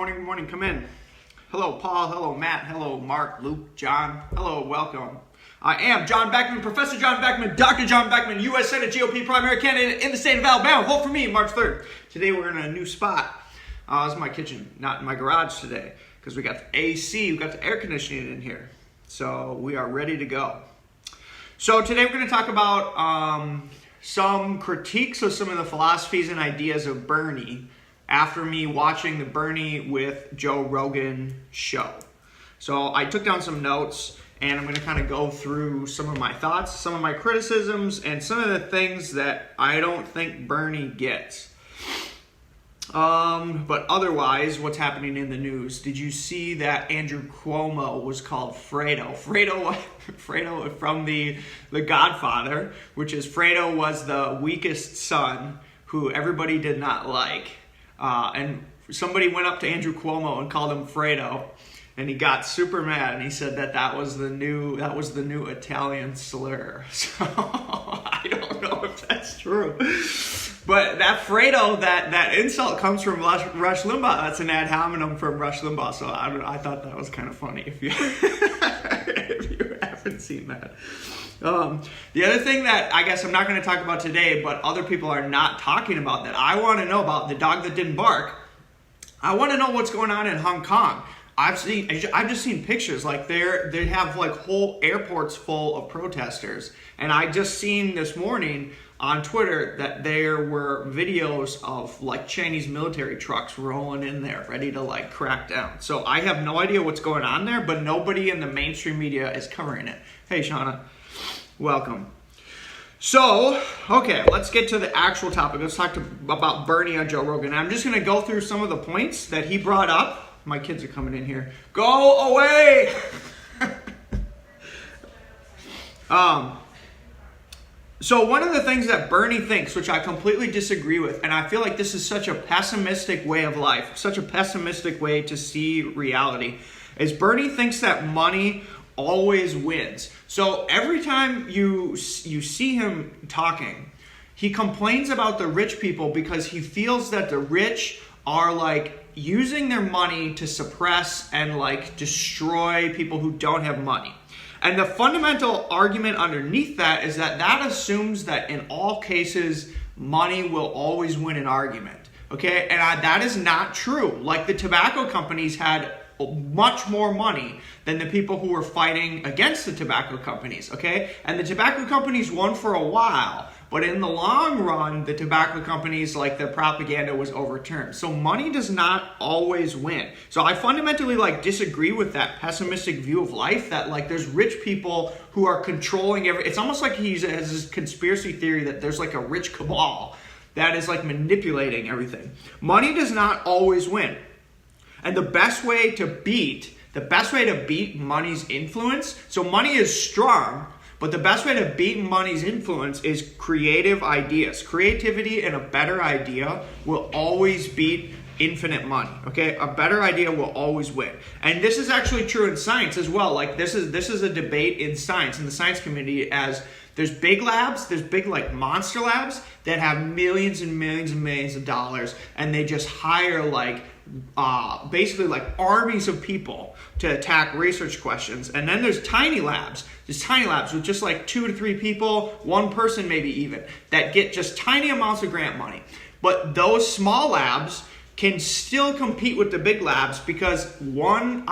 Good morning. Come in. Hello, Paul. Hello, Matt. Hello, Mark, Luke, John. Hello, welcome. I am John Beckmann, Professor John Beckmann, Dr. John Beckmann, U.S. Senate GOP primary candidate in the state of Alabama. Vote for me March 3rd. Today we're in a new spot. This is my kitchen, not in my garage today, because we got the AC, we got the air conditioning in here. So we are ready to go. So today we're going to talk about some critiques of some of the philosophies and ideas of Bernie after me watching the Bernie with Joe Rogan show. So I took down some notes and I'm going to kind of go through some of my thoughts, some of my criticisms, and some of the things that I don't think Bernie gets. But otherwise, what's happening in the news? Did you see that Andrew Cuomo was called Fredo? Fredo from the Godfather, which is Fredo was the weakest son who everybody did not like. And somebody went up to Andrew Cuomo and called him Fredo, and he got super mad, and he said that was the new Italian slur. So I don't know if that's true. But that Fredo, that insult comes from Rush Limbaugh. That's an ad hominem from Rush Limbaugh. So I thought that was kind of funny if you if you haven't seen that. The other thing that I guess I'm not going to talk about today, but other people are not talking about that I want to know about, the dog that didn't bark. I want to know what's going on in Hong Kong. I've just seen pictures, like they have like whole airports full of protesters, and I just seen this morning on Twitter that there were videos of like Chinese military trucks rolling in there ready to like crack down. So I have no idea what's going on there, but nobody in the mainstream media is covering it. Hey Shauna, welcome. So, okay, let's get to the actual topic. Let's talk about Bernie on Joe Rogan. I'm just going to go through some of the points that he brought up. My kids are coming in here. Go away! So one of the things that Bernie thinks, which I completely disagree with, and I feel like this is such a pessimistic way of life, such a pessimistic way to see reality, is Bernie thinks that money always wins. So every time you see him talking, he complains about the rich people because he feels that the rich are like using their money to suppress and like destroy people who don't have money. And the fundamental argument underneath that is that assumes that in all cases, money will always win an argument. Okay, and that is not true. Like the tobacco companies had much more money than the people who were fighting against the tobacco companies, okay? And the tobacco companies won for a while, but in the long run, the tobacco companies, like the propaganda was overturned. So money does not always win. So I fundamentally disagree with that pessimistic view of life that there's rich people who are controlling it's almost like he has this conspiracy theory that there's like a rich cabal that is manipulating everything. Money does not always win. And the best way to beat money's influence, so money is strong, but the best way to beat money's influence is creative ideas. Creativity and a better idea will always beat infinite money, okay? A better idea will always win. And this is actually true in science as well. This is a debate in science, in the science community, as there's big labs, there's big monster labs that have millions and millions and millions of dollars, and they just hire basically armies of people to attack research questions. And then there's tiny labs with just 2 to 3 people, one person maybe even, that get just tiny amounts of grant money. But those small labs can still compete with the big labs because one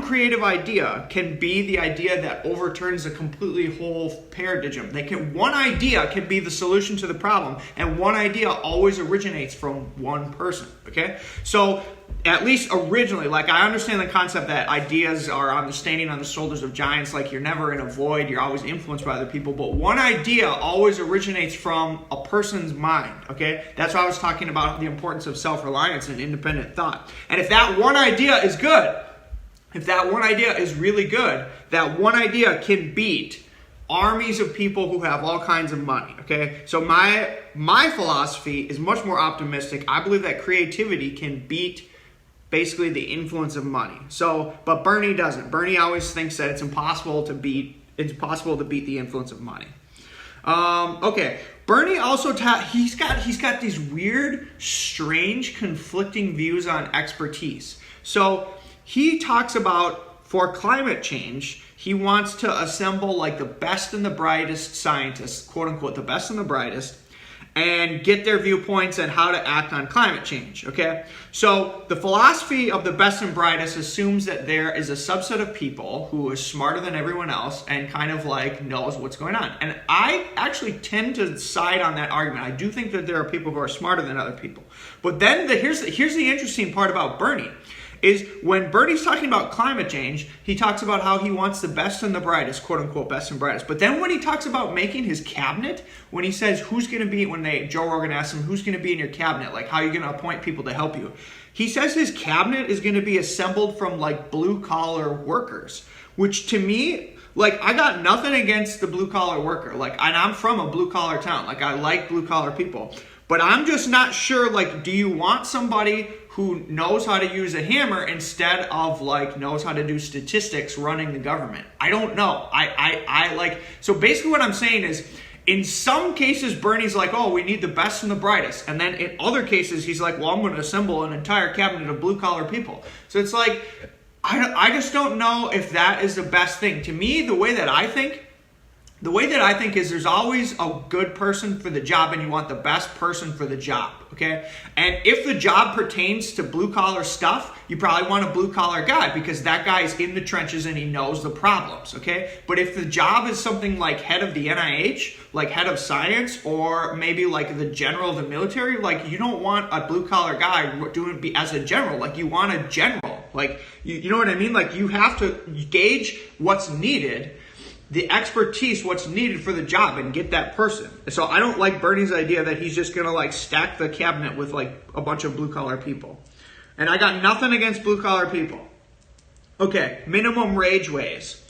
creative idea can be the idea that overturns a completely whole paradigm. One idea can be the solution to the problem, and one idea always originates from one person, okay? So at least originally, I understand the concept that ideas are standing on the shoulders of giants, you're never in a void, you're always influenced by other people, but one idea always originates from a person's mind, okay? That's why I was talking about the importance of self-reliance and independent thought. And if that one idea is good, if that one idea is really good, that one idea can beat armies of people who have all kinds of money, okay? So my philosophy is much more optimistic. I believe that creativity can beat basically the influence of money. But Bernie doesn't. Bernie always thinks that it's impossible to beat the influence of money. Okay, Bernie also he's got these weird, strange, conflicting views on expertise. So he talks about, for climate change, he wants to assemble like the best and the brightest scientists, quote unquote, the best and the brightest, and get their viewpoints on how to act on climate change, okay? So the philosophy of the best and brightest assumes that there is a subset of people who is smarter than everyone else and kind of like knows what's going on. And I actually tend to side on that argument. I do think that there are people who are smarter than other people. But then here's the interesting part about Bernie. Is when Bernie's talking about climate change, he talks about how he wants the best and the brightest, quote unquote, best and brightest. But then when he talks about making his cabinet, when he says who's going to be, Joe Rogan asks him, who's going to be in your cabinet? Like, how are you going to appoint people to help you? He says his cabinet is going to be assembled from like blue collar workers, which to me, like, I got nothing against the blue collar worker. Like, and I'm from a blue collar town. Like, I like blue collar people. But I'm just not sure, like, do you want somebody who knows how to use a hammer instead of like knows how to do statistics running the government? I don't know. I like, so basically what I'm saying is, in some cases Bernie's like, oh, we need the best and the brightest, and then in other cases he's like, well, I'm going to assemble an entire cabinet of blue collar people. So it's like, I just don't know if that is the best thing. To me, the way that I think is there's always a good person for the job, and you want the best person for the job, okay? And if the job pertains to blue-collar stuff, you probably want a blue-collar guy because that guy's in the trenches and he knows the problems, okay? But if the job is something like head of the NIH, like head of science, or maybe like the general of the military, like you don't want a blue-collar guy doing as a general. Like you want a general. Like, you know what I mean? Like you have to gauge what's needed, the expertise, what's needed for the job, and get that person. So I don't like Bernie's idea that he's just gonna like stack the cabinet with like a bunch of blue collar people. And I got nothing against blue collar people. Okay, minimum wage ways.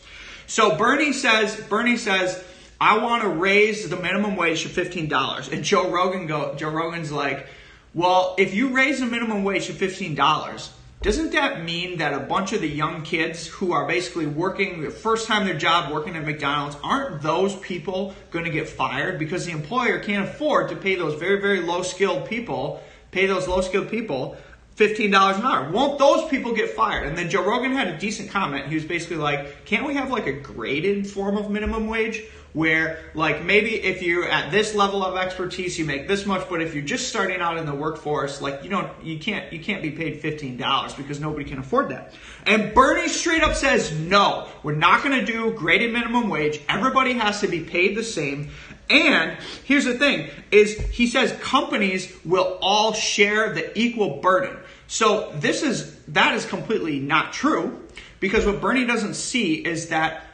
So Bernie says, I want to raise the minimum wage to $15. And Joe Rogan's like, well, if you raise the minimum wage to $15, doesn't that mean that a bunch of the young kids who are basically working the first time their job working at McDonald's, aren't those people going to get fired because the employer can't afford to pay those very, very low-skilled people, $15 an hour? Won't those people get fired? And then Joe Rogan had a decent comment. He was basically like, can't we have like a graded form of minimum wage where like maybe if you're at this level of expertise you make this much, but if you're just starting out in the workforce, like you can't be paid $15 because nobody can afford that. And Bernie straight up says, no, we're not going to do graded minimum wage. Everybody has to be paid the same. And here's the thing, is he says companies will all share the equal burden. So that is completely not true, because what Bernie doesn't see is that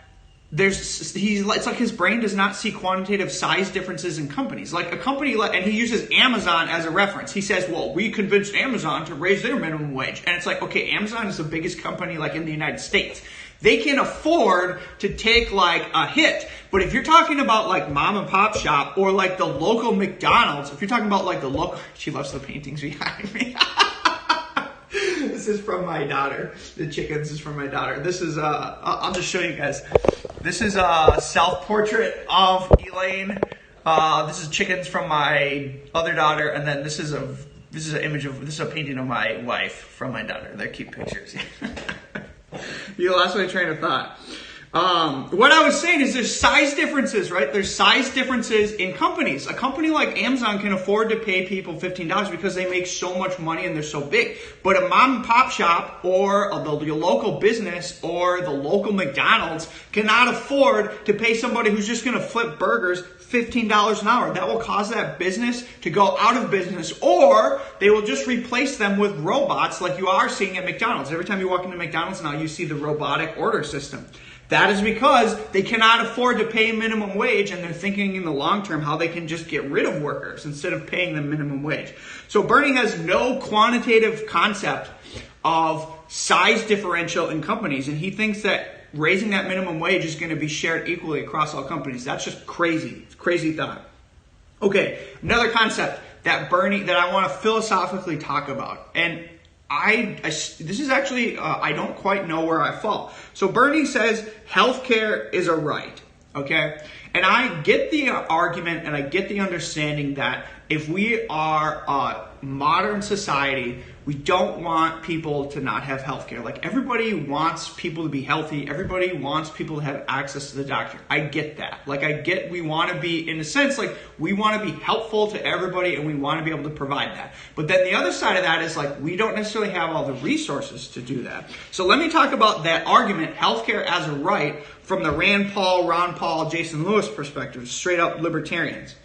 it's like his brain does not see quantitative size differences in companies. Like a company, and he uses Amazon as a reference. He says, well, we convinced Amazon to raise their minimum wage. And it's like, okay, Amazon is the biggest company like in the United States. They can afford to take like a hit. But if you're talking about like mom and pop shop or like the local McDonald's, if you're talking about like the local, she loves the paintings behind me. This is from my daughter. The chickens is from my daughter. This is, I'll just show you guys. This is a self-portrait of Elaine. This is chickens from my other daughter. And then this is a painting of my wife from my daughter. They're cute pictures. You lost my train of thought. What I was saying is there's size differences, right? There's size differences in companies. A company like Amazon can afford to pay people $15 because they make so much money and they're so big. But a mom and pop shop or your local business or the local McDonald's cannot afford to pay somebody who's just going to flip burgers $15 an hour. That will cause that business to go out of business, or they will just replace them with robots like you are seeing at McDonald's. Every time you walk into McDonald's now, you see the robotic order system. That is because they cannot afford to pay minimum wage, and they're thinking in the long term how they can just get rid of workers instead of paying them minimum wage. So Bernie has no quantitative concept of size differential in companies, and he thinks that raising that minimum wage is going to be shared equally across all companies. That's just crazy. It's crazy thought. Okay, another concept that I want to philosophically talk about, and this is actually, I don't quite know where I fall. So Bernie says healthcare is a right. okay? And I get the argument and I get the understanding that if we are a modern society, we don't want people to not have health care. Like, everybody wants people to be healthy. Everybody wants people to have access to the doctor. I get that. Like, I get we want to be, in a sense, like, we want to be helpful to everybody and we want to be able to provide that. But then the other side of that is, like, we don't necessarily have all the resources to do that. So let me talk about that argument, healthcare as a right, from the Rand Paul, Ron Paul, Jason Lewis perspective, straight up libertarians.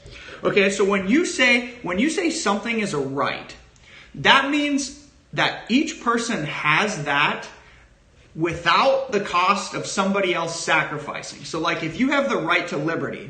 Okay, so when you say something is a right, that means that each person has that without the cost of somebody else sacrificing. So, like, if you have the right to liberty,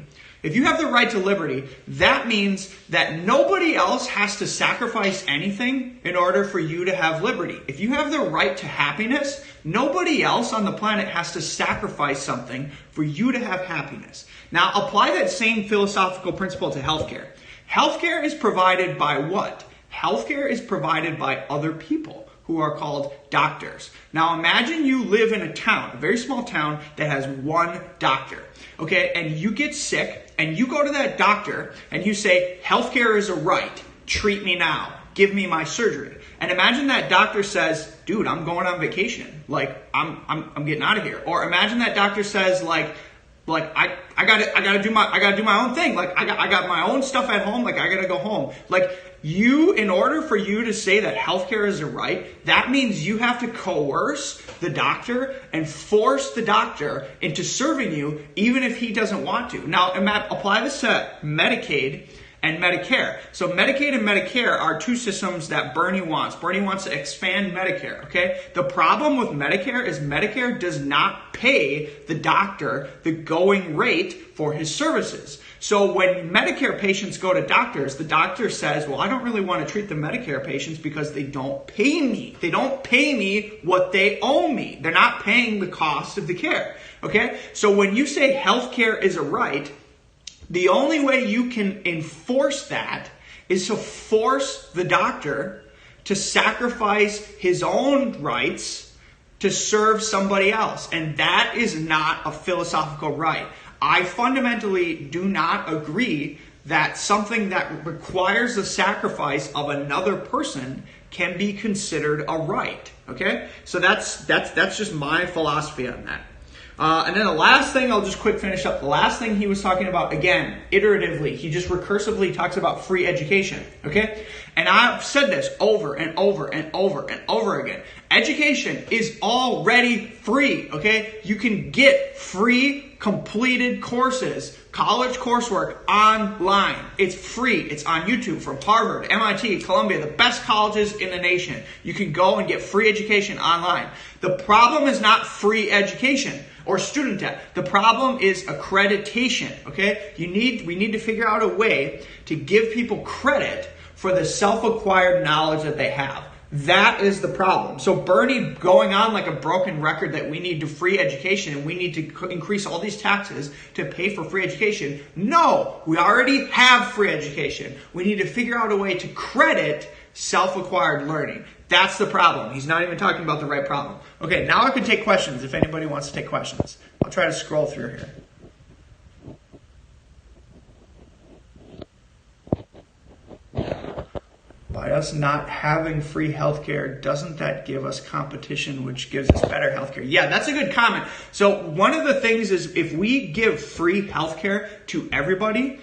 that means that nobody else has to sacrifice anything in order for you to have liberty. If you have the right to happiness, nobody else on the planet has to sacrifice something for you to have happiness. Now, apply that same philosophical principle to healthcare. Healthcare is provided by what? Healthcare is provided by other people who are called doctors. Now imagine you live in a town, a very small town that has one doctor, okay? And you get sick and you go to that doctor and you say, healthcare is a right, treat me now, give me my surgery. And imagine that doctor says, dude, I'm going on vacation. Like, I'm getting out of here. Or imagine that doctor says, like I gotta do my own thing. Like, I got my own stuff at home. Like, I gotta go home. Like, in order for you to say that healthcare is a right, that means you have to coerce the doctor and force the doctor into serving you, even if he doesn't want to. Now, apply this to Medicaid and Medicare. So Medicaid and Medicare are two systems that Bernie wants. Bernie wants to expand Medicare, okay? The problem with Medicare is Medicare does not pay the doctor the going rate for his services. So when Medicare patients go to doctors, the doctor says, well, I don't really want to treat the Medicare patients because they don't pay me. They don't pay me what they owe me. They're not paying the cost of the care, okay? So when you say healthcare is a right, the only way you can enforce that is to force the doctor to sacrifice his own rights to serve somebody else. And that is not a philosophical right. I fundamentally do not agree that something that requires the sacrifice of another person can be considered a right. Okay? So that's just my philosophy on that. And then the last thing, I'll just quick finish up. The last thing he was talking about, again, iteratively, he just recursively talks about free education, okay? And I've said this over and over and over and over again. Education is already free, okay? You can get free completed courses, college coursework online. It's free. It's on YouTube from Harvard, MIT, Columbia, the best colleges in the nation. You can go and get free education online. The problem is not free education or student debt. The problem is accreditation, okay? We need to figure out a way to give people credit for the self-acquired knowledge that they have. That is the problem. So Bernie going on like a broken record that we need to free education and we need to increase all these taxes to pay for free education. No, we already have free education. We need to figure out a way to credit self-acquired learning. That's the problem. He's not even talking about the right problem. Okay, now I can take questions if anybody wants to take questions. I'll try to scroll through here. By us not having free healthcare, doesn't that give us competition, which gives us better healthcare? Yeah, that's a good comment. So one of the things is if we give free healthcare to everybody,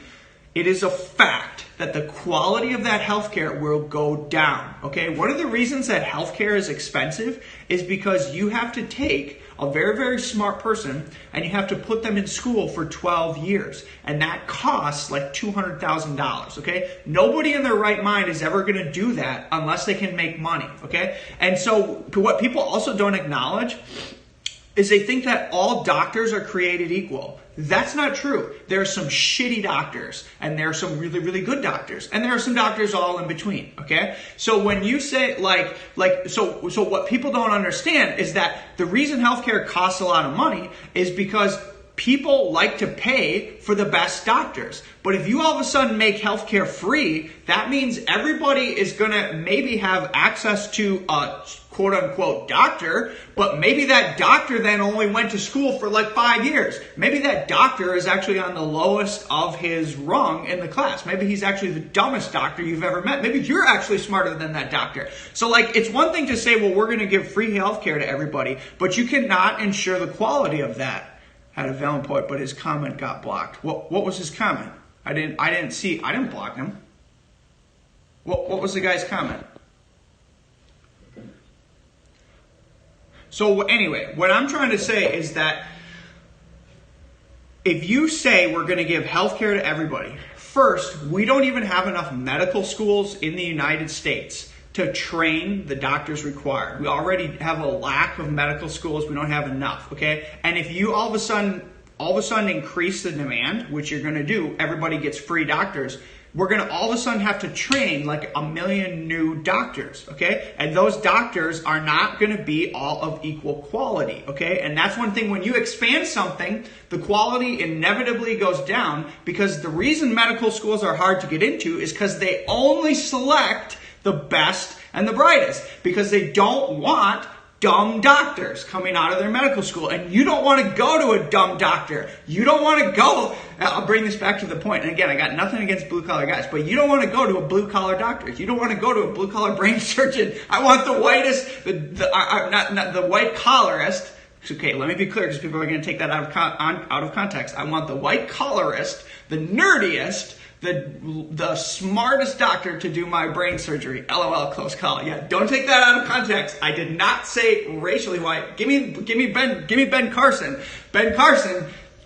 it is a fact that the quality of that healthcare will go down. Okay, one of the reasons that healthcare is expensive is because you have to take a very, very smart person and you have to put them in school for 12 years. And that costs like $200,000, okay? Nobody in their right mind is ever going to do that unless they can make money, okay? And so what people also don't acknowledge is they think that all doctors are created equal. That's not true. There are some shitty doctors, and there are some really, really good doctors, and there are some doctors all in between, okay? So when you say, so what people don't understand is that the reason healthcare costs a lot of money is because people like to pay for the best doctors. But if you all of a sudden make healthcare free, that means everybody is going to maybe have access to a quote unquote doctor, but maybe that doctor then only went to school for like 5 years. Maybe that doctor is actually on the lowest of his rung in the class. Maybe he's actually the dumbest doctor you've ever met. Maybe you're actually smarter than that doctor. So like, it's one thing to say, well, we're going to give free healthcare to everybody, but you cannot ensure the quality of that. Had a valid point, but his comment got blocked. What was his comment? I didn't block him. What was the guy's comment? So anyway, what I'm trying to say is that if you say we're going to give healthcare to everybody, first, we don't even have enough medical schools in the United States to train the doctors required. We already have a lack of medical schools. We don't have enough, okay? And if you all of a sudden increase the demand, which you're going to do, everybody gets free doctors, we're going to all of a sudden have to train like 1 million new doctors, okay? And those doctors are not going to be all of equal quality, okay? And that's one thing, when you expand something, the quality inevitably goes down, because the reason medical schools are hard to get into is because they only select the best and the brightest, because they don't want dumb doctors coming out of their medical school. And you don't want to go to a dumb doctor. You don't want to go, I'll bring this back to the point. And again, I got nothing against blue collar guys, but you don't want to go to a blue collar doctor. You don't want to go to a blue collar brain surgeon. I want the whitest, not the white collarist. Okay, let me be clear, because people are going to take that out of context. I want the white collarist, the nerdiest, the smartest doctor to do my brain surgery. LOL, close call. Yeah, don't take that out of context. I did not say racially white. Give me Ben Carson.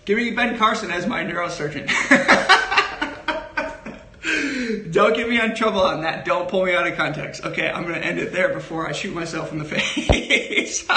Give me Ben Carson as my neurosurgeon. Don't get me in trouble on that. Don't pull me out of context. Okay, I'm going to end it there before I shoot myself in the face.